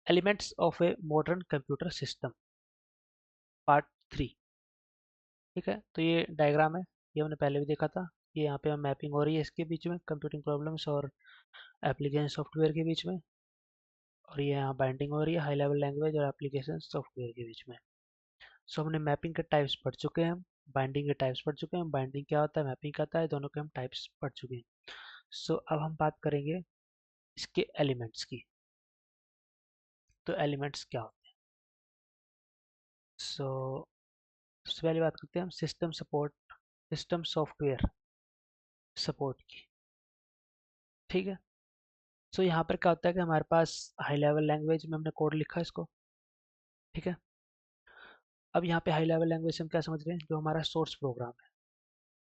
Elements of a modern computer system part 3। ठीक है, तो ये डायग्राम है, ये हमने पहले भी देखा था। ये यहाँ पे मैपिंग हो रही है इसके बीच में, कंप्यूटिंग प्रॉब्लम्स और एप्लीकेशन सॉफ्टवेयर के बीच में। और ये यहाँ बाइंडिंग हो रही है हाई लेवल लैंग्वेज और एप्लीकेशन सॉफ्टवेयर के बीच में। सो हमने मैपिंग के टाइप्स पढ़ चुके हैं, बाइंडिंग के टाइप्स पढ़ चुके हैं। बाइंडिंग क्या होता है, मैपिंग क्या होता है, दोनों के हम टाइप्स पढ़ चुके हैं। सो अब हम बात करेंगे इसके एलिमेंट्स की। तो एलिमेंट्स क्या होते हैं? सो सबसे पहले बात करते हैं हम system support, system software support की। ठीक है, सो यहाँ पर क्या होता है कि हमारे पास हाई लेवल लैंग्वेज में हमने कोड लिखा है इसको। ठीक है, अब यहाँ पे हाई लेवल लैंग्वेज से हम क्या समझ रहे हैं, जो हमारा सोर्स प्रोग्राम है,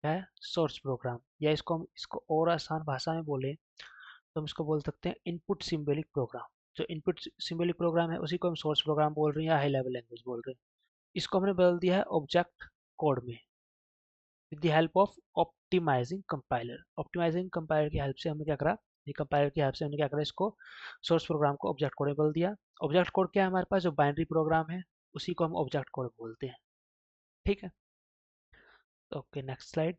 क्या है, सोर्स प्रोग्राम। या इसको हम इसको और आसान भाषा में बोले तो हम इसको बोल सकते हैं इनपुट सिम्बॉलिक प्रोग्राम। जो इनपुट सिम्बॉलिक प्रोग्राम है उसी को हम सोर्स प्रोग्राम बोल रहे हैं या हाई लेवल लैंग्वेज बोल रहे हैं। इसको हमने बदल दिया है ऑब्जेक्ट कोड में with the help of optimising compiler. Optimising compiler की हेल्प से हमने क्या करा, ये कंपाइलर की हेल्प से हमने क्या करा, इसको सोर्स प्रोग्राम को ऑब्जेक्ट कोड में बदल दिया। ऑब्जेक्ट कोड क्या है हमारे पास, जो बाइनरी प्रोग्राम है उसी को हम ऑब्जेक्ट कोड बोलते हैं। ठीक है, ओके नेक्स्ट स्लाइड।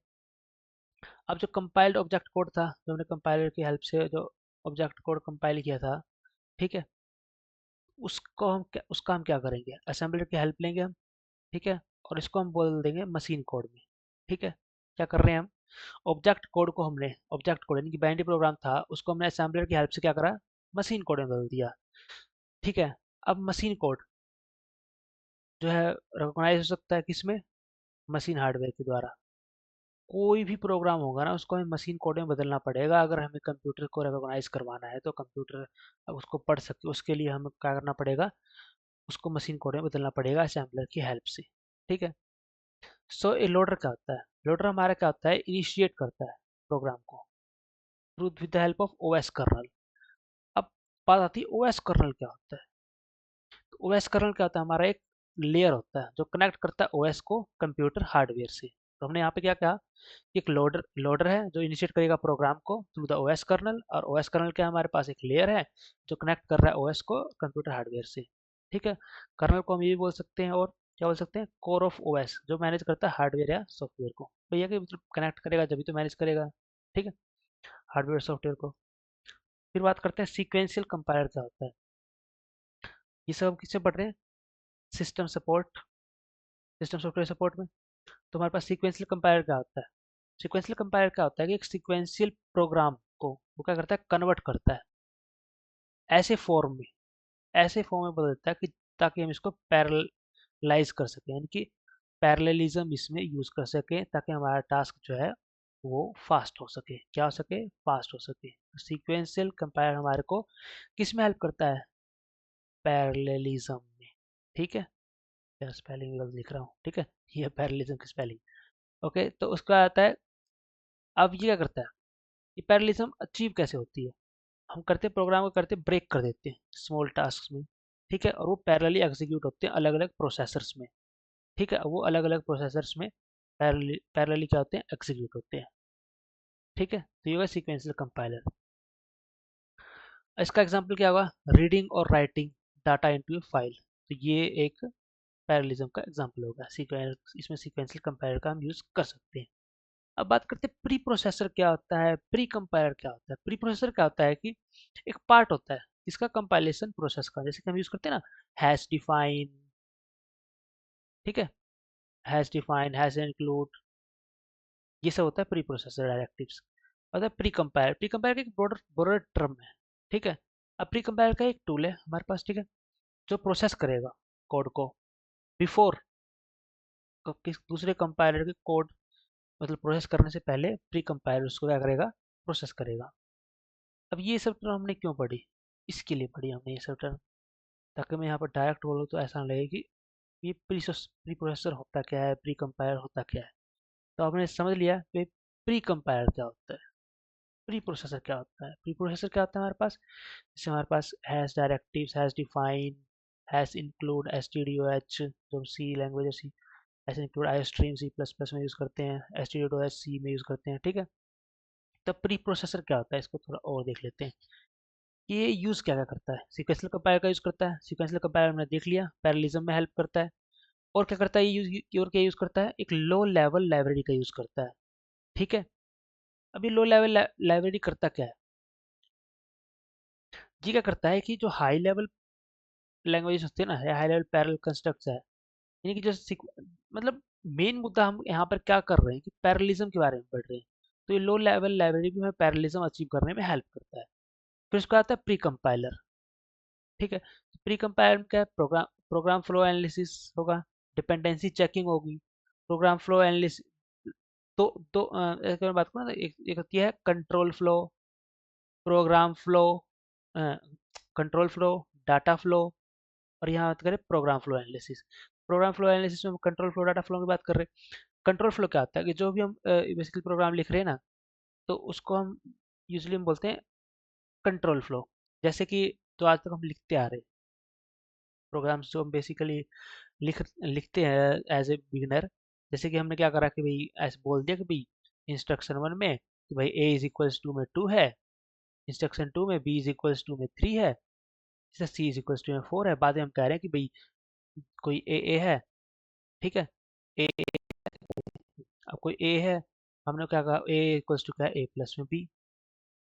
अब जो कंपाइल्ड ऑब्जेक्ट कोड था, जो हमने कंपाइलर की हेल्प से जो ऑब्जेक्ट कोड कंपाइल किया था, ठीक है, उसका हम क्या करेंगे, असेंबलर की हेल्प लेंगे हम। ठीक है, और इसको हम बोल देंगे मशीन कोड में। ठीक है, क्या कर रहे हैं हम, ऑब्जेक्ट कोड को हमने, ऑब्जेक्ट कोड यानी कि बाइनरी प्रोग्राम था उसको हमने असेंबलर की हेल्प से क्या करा, मशीन कोड में बदल दिया। ठीक है, अब मशीन कोड जो है रिकॉग्नाइज हो सकता है किसमें, मशीन हार्डवेयर के द्वारा। कोई भी प्रोग्राम होगा ना उसको हमें मशीन कोड में बदलना पड़ेगा अगर हमें कंप्यूटर को रिकॉग्नाइज करवाना है, तो कंप्यूटर अब उसको पढ़ सके उसके लिए हमें क्या करना पड़ेगा, उसको मशीन कोड में बदलना पड़ेगा असेंबलर की हेल्प से। ठीक है, सो ये लोडर क्या होता है, लोडर हमारा क्या होता है, इनिशिएट करता है प्रोग्राम को through with the help of OS kernel. अब बात आती है ओएस कर्नल क्या होता है। तो ओएस कर्नल क्या होता है, हमारा एक लेयर होता है जो कनेक्ट करता है ओएस को कंप्यूटर हार्डवेयर से। तो हमने यहाँ पे क्या कहा, एक लोडर लोडर है जो इनिशिएट करेगा प्रोग्राम को थ्रू द ओएस कर्नल, और ओएस कर्नल क्या है, हमारे पास एक लेयर है जो कनेक्ट कर रहा है ओएस को कंप्यूटर हार्डवेयर से। ठीक है, कर्नल को हम ये भी बोल सकते हैं, और क्या बोल सकते हैं, कोर ऑफ ओएस, जो मैनेज करता है हार्डवेयर या सॉफ्टवेयर को। भैया कि मतलब कनेक्ट करेगा जब भी तो मैनेज करेगा। ठीक है, हार्डवेयर सॉफ्टवेयर को। फिर बात करते हैं सीक्वेंशियल कंपाइलर क्या होता है। ये सब किससे पढ़ रहे हैं, system support, system software support में। तो हमारे पास सीक्वेंशियल कंपाइलर क्या होता है, सीक्वेंशियल कंपाइलर क्या होता है कि एक सीक्वेंशियल प्रोग्राम को वो क्या करता है, कन्वर्ट करता है ऐसे फॉर्म में, ऐसे फॉर्म में बदलता है कि ताकि हम इसको पैरेललाइज कर सकें, यानी कि पैरेललिज्म इसमें यूज कर सकें ताकि हमारा टास्क जो है वो फास्ट हो सके, क्या हो सके, फास्ट हो सके। सीक्वेंशियल कंपाइलर हमारे को किस में हेल्प करता है, पैरेललिज्म में। ठीक है, या स्पेलिंग गलत लिख रहा हूँ, ठीक है, ये पैरेललिज्म की स्पेलिंग। ओके, तो उसका आता है, अब ये क्या करता है, ये पैरेललिज्म अचीव कैसे होती है, हम करते प्रोग्राम को करते ब्रेक कर देते हैं स्मॉल टास्क में। ठीक है, और वो पैरेलली एग्जीक्यूट होते हैं अलग अलग प्रोसेसर्स में। ठीक है, वो अलग अलग प्रोसेसर्स में पैरेलली क्या होते हैं, एग्जीक्यूट होते हैं। ठीक है, तो ये हुआ सीक्वेंशियल कंपाइलर। इसका एग्जांपल क्या होगा, रीडिंग और राइटिंग डाटा इनटू फाइल। तो ये एक पैरेललिज्म का एग्जांपल होगा, सीक्वेंस, इसमें सीक्वेंशियल कंपाइलर का हम यूज कर सकते हैं। अब बात करते हैं प्री प्रोसेसर क्या होता है, प्री कंपाइलर क्या होता है। प्री प्रोसेसर क्या होता है कि एक पार्ट होता है इसका कंपाइलेशन प्रोसेस का, जैसे कि हम यूज करते हैं ना, हैश डिफाइन। ठीक है, हैश डिफाइन, हैश इंक्लूड, ये सब होता है प्री प्रोसेसर डायरेक्टिव्स। और प्री कंपाइलर, प्री कंपाइलर एक ब्रॉडर ब्रॉडर टर्म है। ठीक है, अब प्री कंपाइलर का एक टूल है हमारे पास, ठीक है, जो प्रोसेस करेगा कोड को बिफोर किस दूसरे कंपाइलर के कोड, मतलब प्रोसेस करने से पहले प्री कंपाइलर उसको क्या करेगा, प्रोसेस करेगा। अब ये सब टर्म हमने क्यों पढ़ी, इसके लिए पढ़ी हमने ये सब टर्म, ताकि मैं यहाँ पर डायरेक्ट बोलूँ तो ऐसा लगे कि ये प्री प्रोसेसर होता क्या है, प्री कंपाइलर होता क्या है। तो आपने समझ लिया कि प्री कंपाइलर क्या होता है, प्री प्रोसेसर क्या होता है। प्री प्रोसेसर क्या होता है हमारे पास, जैसे हमारे पास hash directives, hash define, hash include, S T D O H, जो सी लैंग्वेज है, C hash include, I stream C plus plus में यूज़ करते हैं, S T D O H C में यूज़ करते हैं। ठीक है, तब प्री प्रोसेसर क्या होता है, इसको थोड़ा और देख लेते हैं। कि ये यूज़ क्या क्या करता है। सीक्वेंशियल कंपाइलर का यूज़ करता है, सीक्वेंशियल कंपाइलर हमने देख लिया, पैरेललिज्म में हेल्प करता है। और क्या करता है और क्या यूज़ करता है, एक लो लेवल लाइब्रेरी का यूज़ करता है। ठीक है, अभी लो लेवल लाइब्रेरी करता क्या है, ये क्या करता है कि जो हाई लेवल लैंग्वेजेस होती है ना, हाई लेवल पैरेलल कंस्ट्रक्ट्स है, यानी कि जो मतलब मेन मुद्दा हम यहाँ पर क्या कर रहे हैं कि पैरेललिज्म के बारे में पढ़ रहे हैं। तो ये लो लेवल लाइब्रेरी भी हमें पैरेललिज्म अचीव करने में हेल्प करता है। फिर उसका आता है प्री कंपाइलर। ठीक है, प्री कंपाइलर क्या है, प्रोग्राम फ्लो एनालिसिस होगा, डिपेंडेंसी चेकिंग होगी, प्रोग्राम फ्लो एनालिसिस। दो एक बार बात करूँ ना, एक होती है control flow, program flow, control flow, data flow, और यहाँ बात करें program flow analysis. Program flow analysis में हम कंट्रोल फ्लो डाटा फ्लो की बात कर रहे हैं। कंट्रोल फ्लो क्या होता है कि जो भी हम बेसिकली प्रोग्राम लिख रहे हैं ना, तो उसको हम यूजली हम बोलते हैं कंट्रोल फ्लो। जैसे कि जो आज तक हम लिखते आ रहे प्रोग्राम्स, जो हम बेसिकली लिखते हैं एज ए बिगिनर। जैसे कि हमने क्या करा कि भाई ऐसे बोल दिया कि भाई इंस्ट्रक्शन 1 में कि भाई ए इज इक्वल्स टू में 2 है, इंस्ट्रक्शन 2 में बी इज इक्वल्स टू में 3 है, सी इज इक्वल्स टू में 4 है। बाद में हम कह रहे हैं कि भाई कोई ए है। ठीक है, ए, अब कोई ए है, हमने क्या कहा ए इक्वल्स टू क्या है, ए प्लस में बी।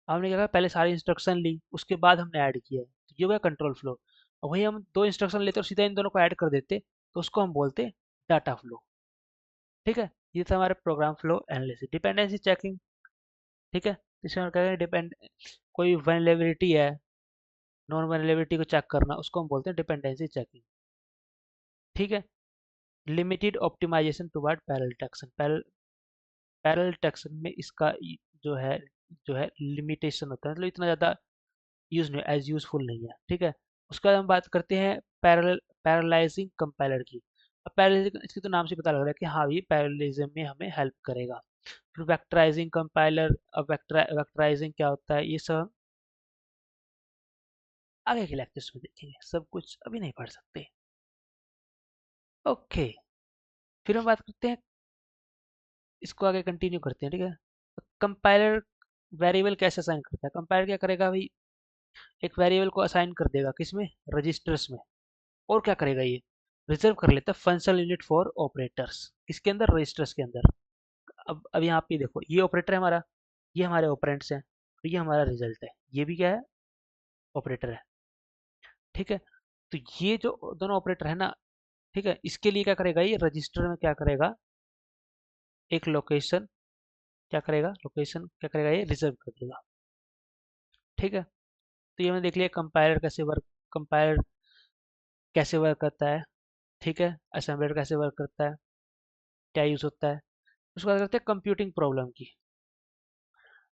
हमने क्या कहा, पहले सारी इंस्ट्रक्शन ली, उसके बाद हमने ऐड किया है, तो ये हो गया कंट्रोल फ्लो। और वही हम दो इंस्ट्रक्शन लेते और सीधा इन दोनों को ऐड कर देते, तो उसको हम बोलते डाटा फ्लो। ठीक है, ये था हमारे program flow analysis. Dependency checking, ठीक है, इसमें हम कहेंगे डिपेंड कोई वनरेबिलिटी है, नॉन वनरेबिलिटी को चेक करना, उसको हम बोलते हैं डिपेंडेंसी चेकिंग। ठीक है, limited optimisation toward parallel detection. Parallel detection में इसका जो है लिमिटेशन होता है, मतलब इतना ज़्यादा यूज नहीं, एज यूजफुल नहीं है। ठीक है, उसके बाद हम बात करते हैं पैरेललाइजिंग कंपाइलर की। अब पैरेललाइजिंग, इसके तो नाम से पता लग रहा है कि हाँ, ये पैरेललिज्म में हमें हेल्प करेगा। फिर वेक्टराइजिंग कंपाइलर। अब वेक्टराइजिंग क्या होता है, ये सब हम आगे के लेक्चर्स में देखेंगे, सब कुछ अभी नहीं पढ़ सकते। ओके, फिर हम बात करते हैं, इसको आगे कंटिन्यू करते हैं। ठीक है, कंपाइलर वेरिएबल कैसे असाइन करता है। कंपाइलर क्या करेगा भाई, एक वेरिएबल को असाइन कर देगा किसमें, रजिस्टर्स में। और क्या करेगा, ये रिजर्व कर लेता है फंक्शनल यूनिट फॉर ऑपरेटर्स, किसके अंदर, रजिस्टर्स के अंदर। अब यहाँ पे देखो, ये ऑपरेटर है हमारा, ये हमारे ऑपरेंड्स हैं, तो ये हमारा रिजल्ट है, ये भी क्या है, ऑपरेटर है। ठीक है, तो ये जो दोनों ऑपरेटर है ना, ठीक है, इसके लिए क्या करेगा, ये रजिस्टर में क्या करेगा, एक लोकेशन, क्या करेगा, लोकेशन क्या करेगा, ये रिजर्व कर देगा। ठीक है, तो ये हमने देख लिया कंपाइलर कैसे वर्क करता है। ठीक है, असेंबलर कैसे वर्क करता है, क्या यूज होता है। उसके बाद करते हैं कंप्यूटिंग प्रॉब्लम की।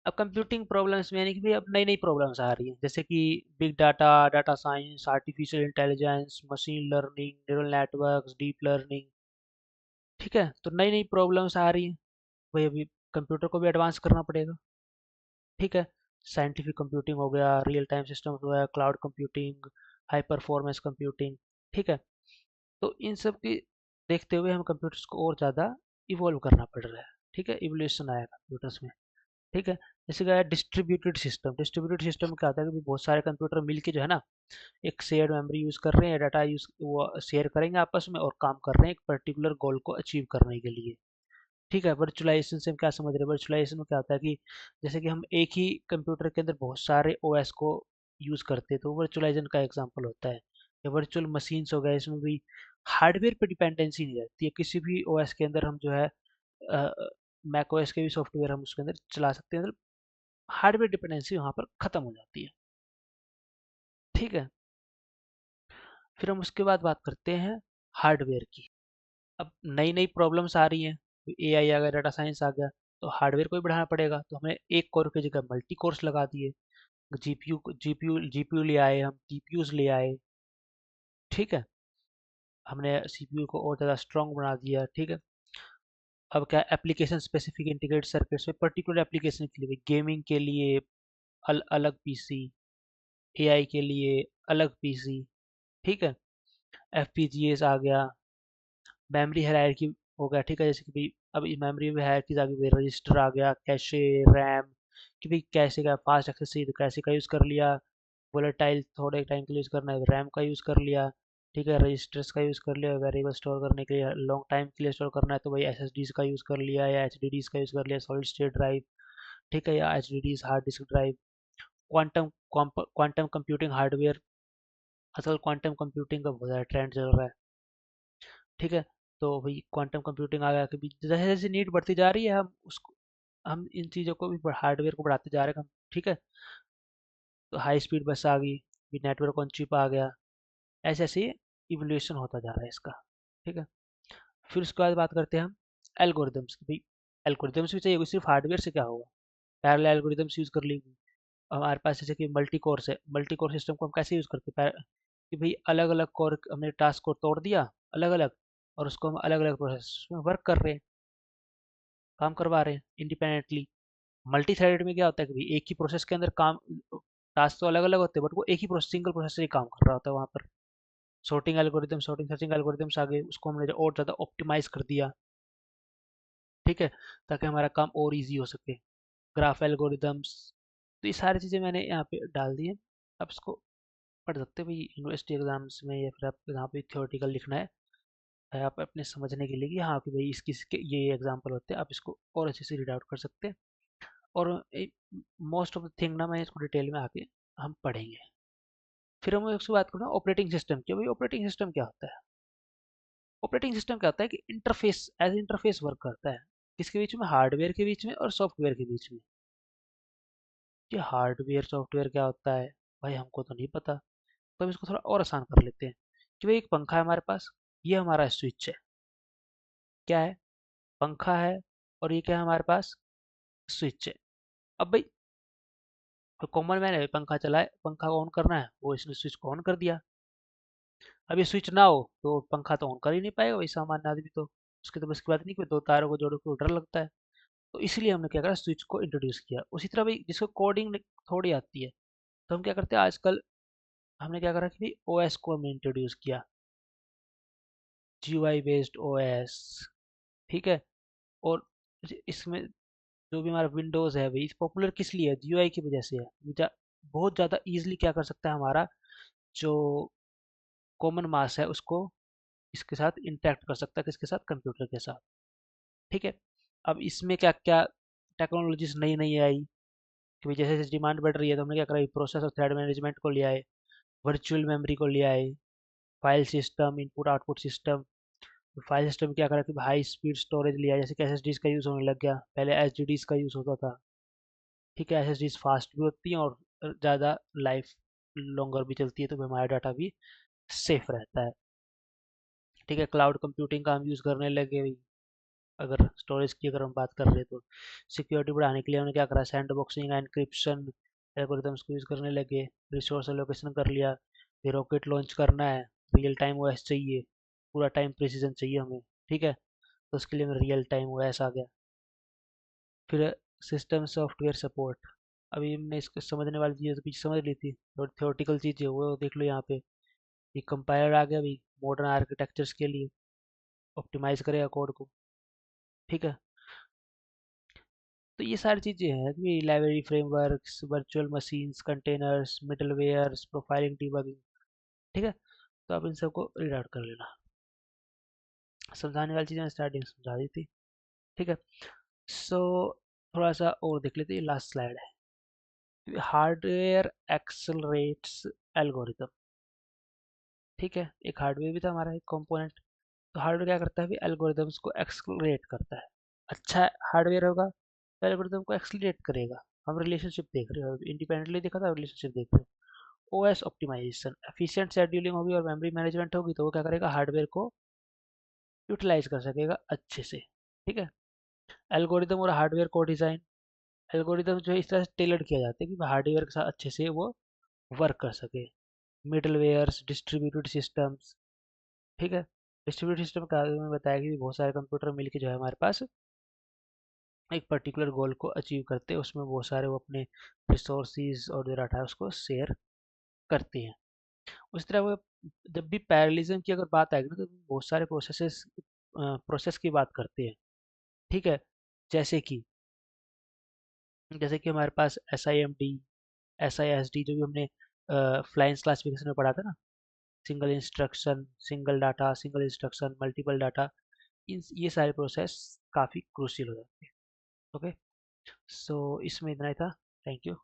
अब कंप्यूटिंग प्रॉब्लम्स में यानी कि भाई अब नई नई प्रॉब्लम्स आ रही हैं, जैसे कि big data, data science, artificial intelligence, machine learning, neural networks, deep learning. ठीक है, तो नई नई प्रॉब्लम्स आ रही हैं, भाई अभी कंप्यूटर को भी एडवांस करना पड़ेगा। ठीक है, साइंटिफिक कंप्यूटिंग हो गया, रियल टाइम सिस्टम हो गया, cloud computing, high performance computing. ठीक है, तो इन सब की देखते हुए हम कंप्यूटर्स को और ज़्यादा इवॉल्व करना पड़ रहा है। ठीक है, इवोल्यूशन आया कंप्यूटर्स में। ठीक है, जैसे क्या है डिस्ट्रीब्यूटेड सिस्टम। डिस्ट्रीब्यूटेड सिस्टम क्या होता है कि बहुत सारे कंप्यूटर मिलके जो है ना, एक शेयर्ड मेमोरी यूज़ कर रहे हैं, डाटा यूज़ वो शेयर करेंगे आपस में और काम कर रहे हैं एक पर्टिकुलर गोल को अचीव करने के लिए। ठीक है, वर्चुअलाइजेशन से हम क्या समझ रहे हैं, वर्चुअलाइजेशन में क्या होता है कि जैसे कि हम एक ही कंप्यूटर के अंदर बहुत सारे ओएस को यूज़ करते हैं, तो वर्चुअलाइजेशन का एग्जांपल होता है। या वर्चुअल मशीन्स हो गए, इसमें भी हार्डवेयर पे डिपेंडेंसी नहीं रहती है, किसी भी ओएस के अंदर हम जो है मैक ओएस के भी सॉफ्टवेयर हम उसके अंदर चला सकते हैं, मतलब हार्डवेयर डिपेंडेंसी वहाँ पर ख़त्म हो जाती है। ठीक है, फिर हम उसके बाद बात करते हैं हार्डवेयर की। अब नई नई प्रॉब्लम्स आ रही हैं, एआई आ गया, डाटा साइंस आ गया, तो हार्डवेयर को भी बढ़ाना पड़ेगा, तो हमें एक कोर की जगह मल्टी कोर्स लगा दिए, जीपीयू ले आए, हम टीपीयूज ले आए। ठीक है, हमने सीपीयू को और ज़्यादा स्ट्रॉन्ग बना दिया। ठीक है, अब क्या एप्लीकेशन स्पेसिफिक इंटीग्रेटेड सर्किट्स में पर्टिकुलर एप्लीकेशन के लिए, गेमिंग के लिए अलग पीसी, एआई के लिए अलग पीसी। ठीक है, एफपीजीएस आ गया, मेमोरी हायरार्की हो गया। ठीक है, जैसे कि भाई अब मेमोरी में हायरार्कीज आ गई, भाई रजिस्टर आ गया, कैशे, रैम, कि भाई कैसे का फास्ट एक्सेस चाहिए तो कैसे का यूज़ कर लिया, वोलेटाइल थोड़े टाइम के लिए यूज़ करना है, रैम का यूज़ कर लिया, ठीक है, रजिस्टर्स का यूज़ कर लिया, वेरिएबल स्टोर करने के लिए लॉन्ग टाइम के लिए स्टोर करना है तो भाई एसएसडीज का यूज़ कर लिया या एचडीडीज का यूज़ कर लिया, सॉलिड स्टेट ड्राइव, ठीक है, या HDDs hard disk drive. Quantum quantum computing hardware, आजकल क्वांटम कंप्यूटिंग का बहुत ज़्यादा ट्रेंड चल रहा है, ठीक है। तो भाई क्वांटम कंप्यूटिंग आ गया कि जैसे जैसे नीड बढ़ती जा रही है हम इन चीज़ों को भी हार्डवेयर को बढ़ाते जा रहे हैं हम, ठीक है। तो हाई स्पीड बस आ गई, नेटवर्क ऑन चिप आ गया, ऐसे ऐसे इवोल्यूशन होता जा रहा है इसका, ठीक है। फिर उसके बाद बात करते हैं हम एल्गोरिदम्स की। भाई एल्गोरिदम्स भी चाहिए, सिर्फ हार्डवेयर से क्या होगा, पैरेलल एल्गोरिदम्स यूज़ कर लेंगे। हमारे पास जैसे कि मल्टी कोर्स है, मल्टी कोर सिस्टम को हम कैसे यूज़ करते हैं कि भाई अलग अलग कोर हमने टास्क को तोड़ दिया अलग अलग, और उसको हम अलग अलग प्रोसेस में वर्क कर रहे हैं, काम करवा रहे हैं इंडिपेंडेंटली। मल्टी थ्रेडेड में क्या होता है कि भाई एक ही प्रोसेस के अंदर काम, टास्क तो अलग अलग होते हैं बट वो एक ही प्रोसेस सिंगल प्रोसेस से ही काम कर रहा होता है वहाँ पर। sorting algorithm, sorting searching algorithms आ गए, उसको हमने और ज़्यादा ऑप्टिमाइज कर दिया, ठीक है, ताकि हमारा काम और इजी हो सके। ग्राफ एल्गोरिदम्स, तो ये सारी चीज़ें मैंने यहाँ पे डाल दी हैं। आप इसको पढ़ सकते हो भाई यूनिवर्सिटी एग्जाम्स में, या फिर आप यहाँ पे थियोरेटिकल लिखना है आप अपने समझने के लिए कि हाँ कि भाई इसकी इसके ये एग्जाम्पल होते हैं, आप इसको और अच्छे से रीड आउट कर सकते हैं। और मोस्ट ऑफ द थिंग ना मैं इसको डिटेल में आके हम पढ़ेंगे। फिर हम उसके बात करूँ ऑपरेटिंग सिस्टम की। भाई ऑपरेटिंग सिस्टम क्या होता है? ऑपरेटिंग सिस्टम क्या होता है कि इंटरफेस, एज इंटरफेस वर्क करता है, किसके बीच में, हार्डवेयर के बीच में और सॉफ्टवेयर के बीच में। ये हार्डवेयर सॉफ्टवेयर क्या होता है भाई हमको तो नहीं पता, तो हम इसको थोड़ा और आसान कर लेते हैं कि भाई एक पंखा है हमारे पास, ये हमारा स्विच है, क्या है, पंखा है, और ये क्या है हमारे पास, स्विच है। अब भाई तो कॉमन मैन है, पंखा चलाए, पंखा को ऑन करना है, वो इसने स्विच को ऑन कर दिया। अब ये स्विच ना हो तो पंखा तो ऑन कर ही नहीं पाएगा वही सामान्य आदमी, तो उसके तो बस की बात नहीं कि दो तारों को जोड़ो तो डर लगता है। तो इसलिए हमने क्या करा, स्विच को इंट्रोड्यूस किया। उसी तरह भाई जिसको कोडिंग थोड़ी आती है, तो हम क्या करते हैं आजकल, हमने क्या करा कि भाई ओएस को हमने इंट्रोड्यूस किया, जीयूआई बेस्ड ओएस, ठीक है। और इसमें जो भी हमारा विंडोज़ है भाई पॉपुलर किस लिए है, जीयूआई की वजह से है। बहुत ज़्यादा इजीली क्या कर सकता है, हमारा जो कॉमन मास है उसको इसके साथ इंटरेक्ट कर सकता है, किसके साथ, कंप्यूटर के साथ, ठीक है। अब इसमें क्या क्या टेक्नोलॉजीज नई नई आई कि भाई जैसे जैसे डिमांड बढ़ रही है तो हमने क्या करा, प्रोसेस और थ्रेड मैनेजमेंट को ले आए, वर्चुअल मेमोरी को ले आए, file system, input output system. File system क्या करा कि हाई स्पीड स्टोरेज लिया, जैसे कि एसएसडीज का यूज़ होने लग गया, पहले एचडीडीज का यूज़ होता था, ठीक है। एसएसडीज फास्ट भी होती हैं और ज़्यादा लाइफ लॉन्गर भी चलती है, तो हमारा डाटा भी सेफ रहता है, ठीक है। क्लाउड कंप्यूटिंग का हम यूज़ करने लगे भाई, अगर स्टोरेज की अगर हम बात कर रहे हैं तो सिक्योरिटी बढ़ाने के लिए हमने क्या करा, सैंड बॉक्सिंग एनक्रिप्शन एल्गोरिथम्स को यूज़ करने लगे, रिसोर्स एलोकेशन कर लिया। फिर रॉकेट लॉन्च करना है, रियल टाइम ओएस चाहिए, पूरा टाइम प्रिसीजन चाहिए हमें, ठीक है, तो उसके लिए हमें रियल टाइम ओएस आ गया। फिर सिस्टम सॉफ्टवेयर सपोर्ट, अभी हमने इसको समझने वाली चीज़ तो पीछे समझ ली थी, और थियोरटिकल चीज़ें वो देख लो यहाँ पे। ये कंपाइलर आ गया भाई मॉडर्न आर्किटेक्चर्स के लिए, ऑप्टिमाइज करेगा कोड को, ठीक है। तो ये सारी चीज़ें हैं कि library frameworks, virtual machines, containers, middlewares, profiling, debugging, ठीक है। तो आप इन सबको रीड आउट कर लेना। समझाने वाली चीज़ें स्टार्टिंग समझा दी थी, ठीक है। सो थोड़ा सा और देख लेते हैं, लास्ट स्लाइड है, हार्डवेयर एक्सेलरेट्स एल्गोरिथम, ठीक है। एक हार्डवेयर भी था हमारा एक कंपोनेंट, तो हार्डवेयर क्या करता है, एल्गोरिदम्स को एक्सेलरेट करता है। अच्छा हार्डवेयर होगा तो एल्गोरिदम को एक्सेलरेट करेगा। हम रिलेशनशिप देख रहे हो, इंडिपेंडेंटली देखा था, रिलेशनशिप देख रहे हो। ओएस ऑप्टिमाइजेशन, एफिशिएंट शेड्यूलिंग होगी और मेमोरी मैनेजमेंट होगी, तो वो क्या करेगा, हार्डवेयर को यूटिलाइज कर सकेगा अच्छे से, ठीक है। एल्गोरिदम और हार्डवेयर को डिज़ाइन, एल्गोरिदम जो है इस तरह से टेलर किया जाता है कि हार्डवेयर के साथ अच्छे से वो वर्क कर सके। मिडलवेयर्स, डिस्ट्रीब्यूटेड सिस्टम्स, ठीक है। डिस्ट्रीब्यूटेड सिस्टम का मैंने बताया कि बहुत सारे कंप्यूटर मिलके जो है हमारे पास एक पर्टिकुलर गोल को अचीव करते हैं, उसमें बहुत सारे वो अपने रिसोर्सेज और जो डाटा है उसको शेयर करते हैं। उस तरह वो जब भी पैरेललिज्म की अगर बात आएगी ना तो बहुत सारे प्रोसेस की बात करते हैं, ठीक है। जैसे कि हमारे पास S I M D, S I S D, जो भी हमने फ्लाइंस क्लासिफिकेशन में पढ़ा था ना, single instruction, single data, single instruction, multiple data, इन ये सारे प्रोसेस काफ़ी क्रूशियल हो जाते हैं। ओके, सो इसमें इतना ही था। Thank you.